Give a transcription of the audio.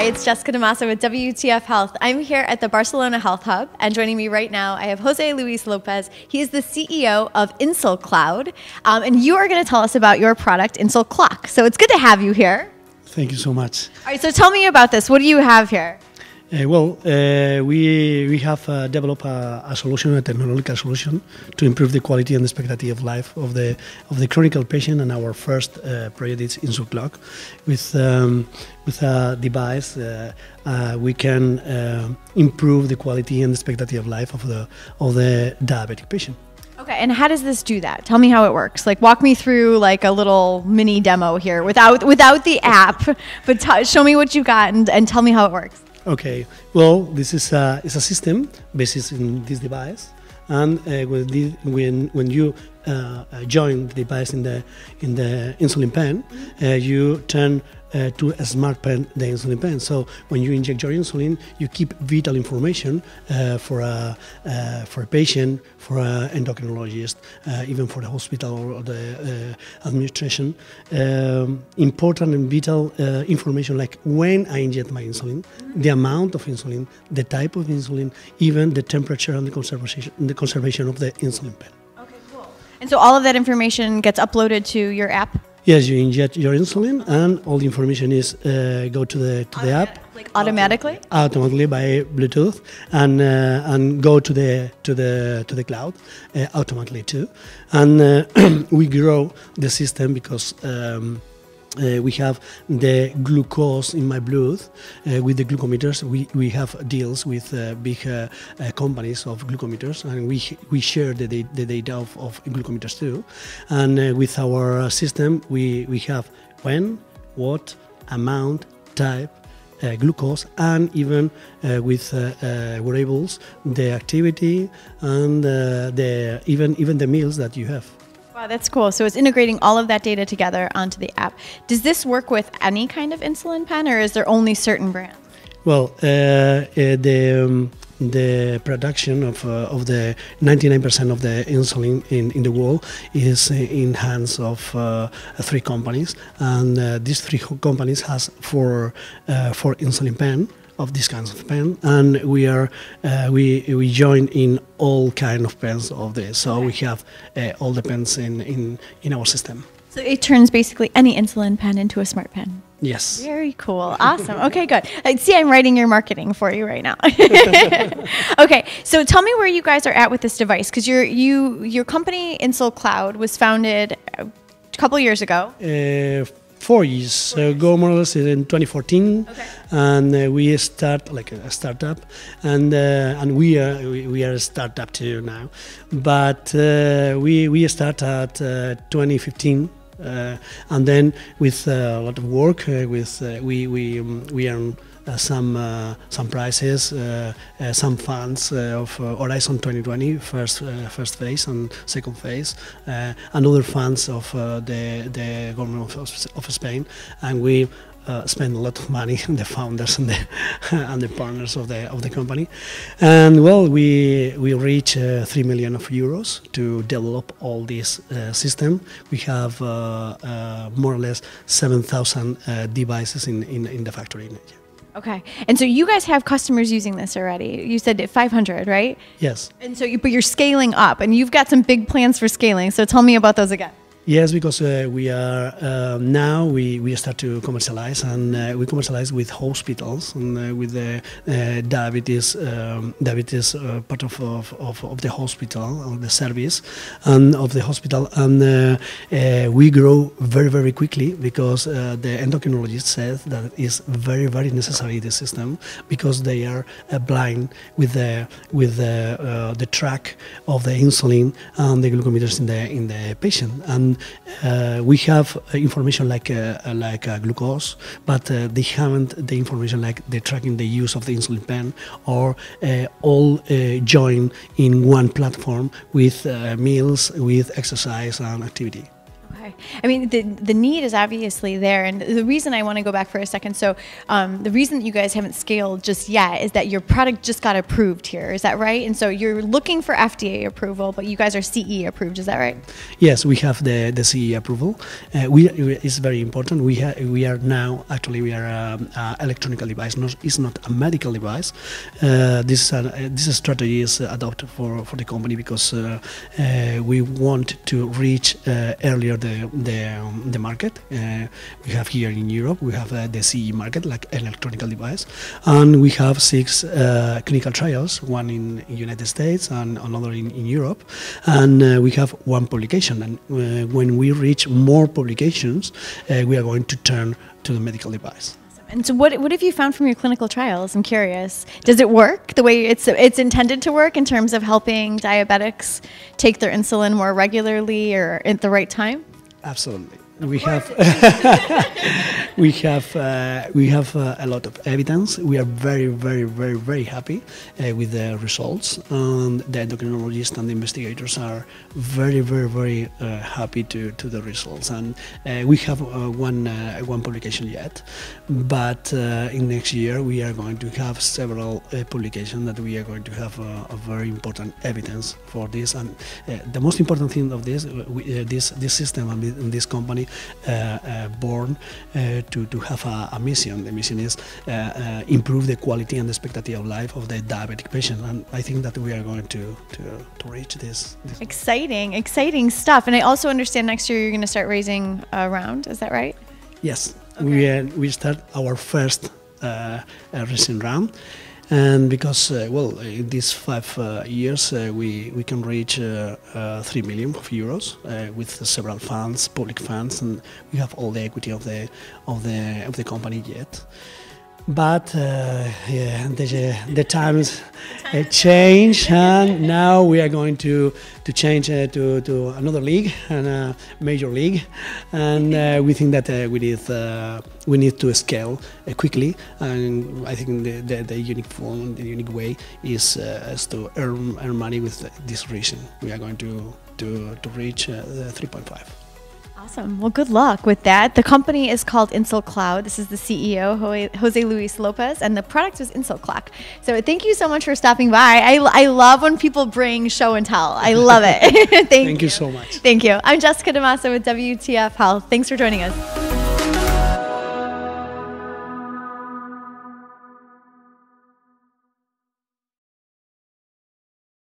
Hi, it's Jessica DeMassa with WTF Health. I'm here at the Barcelona Health Hub, and joining me right now, I have Jose Luis Lopez. He is the CEO of Insul Cloud, and you are going to tell us about your product, Insul Clock. So it's good to have you here. Thank you so much. All right, so tell me about this. What do you have here? We have developed a solution, a technological solution, to improve the quality and expectancy of life of the chronic patient. And our first project is Insul Clock. With a device, we can improve the quality and expectancy of life of the diabetic patient. Okay, and how does this do that? Tell me how it works. Like, walk me through like a little mini demo here without the app, but show me what you got and tell me how it works. Okay, well, this is a system based in this device, and when you join the device in the insulin pen, you turn to a smart pen the insulin pen. So when you inject your insulin, you keep vital information for a patient, for an endocrinologist, even for the hospital or the administration. Important and vital information like when I inject my insulin, the amount of insulin, the type of insulin, even the temperature and the conservation of the insulin pen. Okay, cool. And so all of that information gets uploaded to your app? Yes, you inject your insulin, and all the information is go to the app. Like automatically? Automatically by Bluetooth, and go to the cloud automatically too. And we grow the system because we have the glucose in my blood with the glucometers. We have deals with big companies of glucometers, and we share the data of glucometers too. And with our system, we have when, what, amount, type, glucose, and even with wearables, the activity and even the meals that you have. Wow, that's cool. So it's integrating all of that data together onto the app. Does this work with any kind of insulin pen, or is there only certain brands? Well, the production of the 99% of the insulin in the world is in hands of 3 companies, and these 3 companies has four insulin pen of these kinds of pen, and we join in all kind of pens of this. So we have all the pens in our system. So it turns basically any insulin pen into a smart pen. Yes. Very cool. Awesome. Okay, good. See, I'm writing your marketing for you right now. Okay, so tell me where you guys are at with this device, because your company Insul Cloud was founded a couple years ago. 4 years ago, more or less, in 2014, okay. And we start like a startup, and we are a startup too now, but we start at 2015, and then with a lot of work, we earn some prizes, some funds of Horizon 2020, first phase and second phase, and other funds of the government of Spain, and we spend a lot of money, the founders and the partners of the company, and well, we reach 3 million euros to develop all this system. We have more or less 7,000 devices in the factory. Okay, and so you guys have customers using this already. You said 500, right? Yes. And so, but you're scaling up, and you've got some big plans for scaling. So tell me about those again. Yes, because we are now we start to commercialize, and we commercialize with hospitals and with the diabetes part of the hospital, of the service, and of the hospital, and we grow very quickly because the endocrinologist says that it's very necessary, the system, because they are blind with the track of the insulin and the glucometers in the patient, and we have information like glucose, but they haven't the information like the tracking the use of the insulin pen, or all joined in one platform with meals, with exercise and activity. Okay. I mean, the need is obviously there. And the reason I want to go back for a second, so the reason that you guys haven't scaled just yet is that your product just got approved here. Is that right? And so you're looking for FDA approval, but you guys are CE approved. Is that right? Yes, we have the CE approval. It's very important. We are now, actually, we are an electronic device. It's not a medical device. This strategy is adopted for the company because we want to reach earlier the market. We have here in Europe, we have the CE market, like electronic device, and we have 6 clinical trials, one in United States and another in Europe, and we have 1 publication. And when we reach more publications, we are going to turn to the medical device. And so what have you found from your clinical trials? I'm curious. Does it work the way it's intended to work in terms of helping diabetics take their insulin more regularly or at the right time? Absolutely. We have a lot of evidence. We are very happy with the results. The endocrinologists and the investigators are very happy to the results. And we have one publication yet, but in next year we are going to have several publications that we are going to have a very important evidence for this. And the most important thing of this system and this company born to have a mission. The mission is improve the quality and the expectancy of life of the diabetic patient, and I think that we are going to reach this. Exciting stuff. And I also understand next year you're going to start raising a round. Is that right? Yes, okay. We start our first raising round. And because, in these 5 years, we can reach 3 million euros with several funds, public funds, and we have all the equity of the company yet. But the times change, and now we are going to change to another league, and a major league, and we think that we need to scale quickly. And I think the unique form, the unique way is to earn money with this reason. We are going to reach 3.5. Awesome. Well, good luck with that. The company is called Insul Cloud. This is the CEO, Jose Luis Lopez, and the product was Insul Clock. So thank you so much for stopping by. I love when people bring show and tell. I love it. Thank you so much. Thank you. I'm Jessica Damaso with WTF Health. Thanks for joining us.